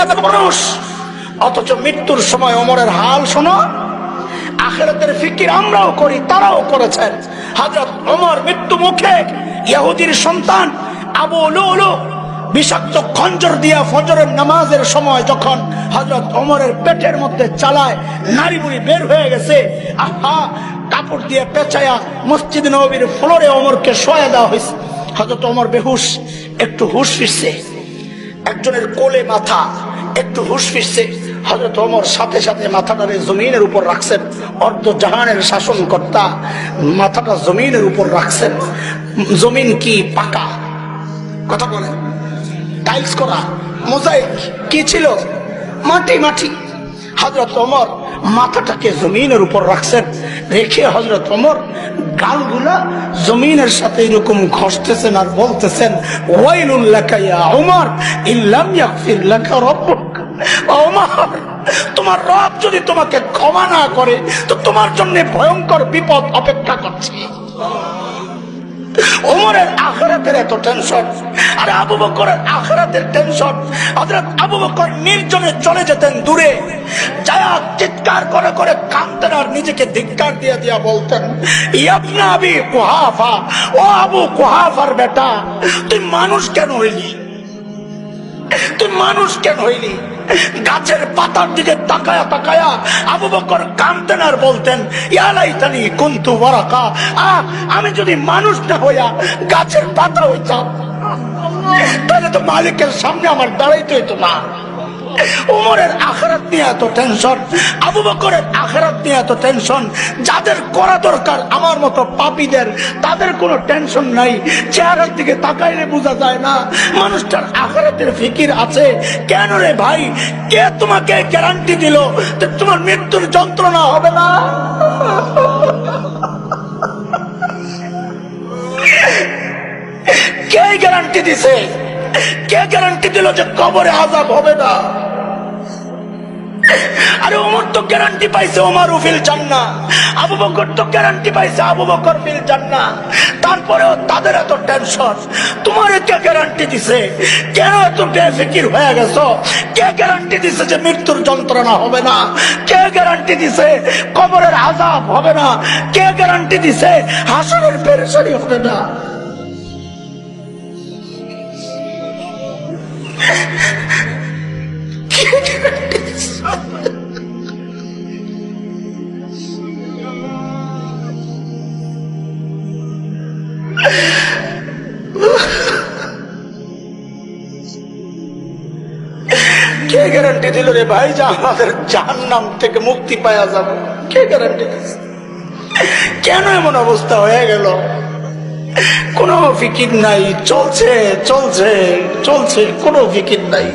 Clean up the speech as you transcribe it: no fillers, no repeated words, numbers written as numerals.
এত মানুষ, অথচ মৃত্যুর সময় ওমরের হাল শোনো। আখিরাতের ফিকির আমরাও করি, তারাও করেছেন। হযরত ওমর মৃত্যু মুখে ইহুদির সন্তান আবু লুলু বিষাক্ত খঞ্জর দিয়া ফজরের নামাজের সময় যখন হযরত ওমরের পেটের মধ্যে চালায়, নারী বুড়ি বের হয়ে গেছে, আহা, কাপড় দিয়ে পেঁচায়া মসজিদ নববীর ফ্লোরে ওমরকে শোয়া দেওয়া হয়েছে। হযরত ওমর বেহুশ, একটু হুশ ফিরছে, একজনের কোলে মাথা, একটু হুশ ফিরছে। হযরত ওমর সাথে সাথে মাথাটারে জমিনের উপর রাখছেন। অর্ধ জাহানের শাসনকর্তা মাথাটা জমিনের উপর রাখছেন। জমিন কি পাকা? কথা বলেন। টাইলস করা, মোজাইক কি ছিল? মাটি মাটি। হযরত ওমর মাথাটাকে জমিনের উপর রাখছেন, রেখে হযরত ওমর গালগুলা জমিনের সাথে এরকম ঘষতেছেন আর বলতেছেন, ওয়াইলুল লাকা ইয়া ওমর ইল্লাম ইয়াগফির লাকা রাব্বুক। ওমর, তোমার রব যদি তোমাকে ক্ষমা না করে তো তোমার জন্য ভয়ঙ্কর বিপদ অপেক্ষা করছে। ওমরের আখিরাতের এত টেনশন, আর আবু বকরের আখিরাতের টেনশন। হযরত আবু বকর নির্জনে চলে যেতেন দূরে, যায়া চিৎকার করে করে কাঁদতেন আর নিজেকে ধিক্কার দিয়া দিয়া বলতেন, ইবনে আবি কুহাফা, ও আবু কুহাফার বেটা, তুই মানুষ কেন হইলি? তুই মানুষ কেন হইলি? গাছের পাতার দিকে তাকায়া তাকায়া আবু বকর কাঁদতেন আর বলতেন, ইয়া লাইতানি কুনতু ওয়ারাকা, আমি যদি মানুষ না হইয়া গাছের পাতা হইতাম তাহলে তো মালিকের সামনে আমার দাঁড়াইতে হইতো না। ওমরের আখিরাত নিয়ে এত টেনশন, আবু বকরের আখিরাত নিয়ে এত টেনশন। যাদের করা দরকার আমার মতো পাপীদের, তাদের কোনো টেনশন নাই। চেহারার দিকে তাকাইলে বোঝা যায় না মানুষটার আখিরাতের ফিকির আছে। কেন রে ভাই? কে তোমাকে গ্যারান্টি দিল যে তোমার মৃত্যুর যন্ত্রণা হবে না? কে গ্যারান্টি দিছে? কে গ্যারান্টি দিল যে কবরে আযাব হবে না? আরে ওমর তো গ্যারান্টি পাইছে ওমর ফিল জান্নাহ, আবু বকর তো গ্যারান্টি পাইছে আবু বকর ফিল জান্নাহ। তারপরেও তাদের এত টেনশন। তোমার কে গ্যারান্টি দিছে? কেন এত বেফিকির হয়ে গেছো? কে গ্যারান্টি দিছে যে মৃত্যুর যন্ত্রণা হবে না? কে গ্যারান্টি দিছে কবরের আযাব হবে না? কে গ্যারান্টি দিছে হাসরের পেরেশানি হবে না? কে গ্যারান্টি দিল রে ভাই যে আমাদের জাহান্নাম থেকে মুক্তি পাওয়া যাবে? কে গ্যারান্টি দিচ্ছে? কেন এমন অবস্থা হয়ে গেল? কোনো ফিকির নাই, চলছে চলছে চলছে, কোনো ফিকির নাই।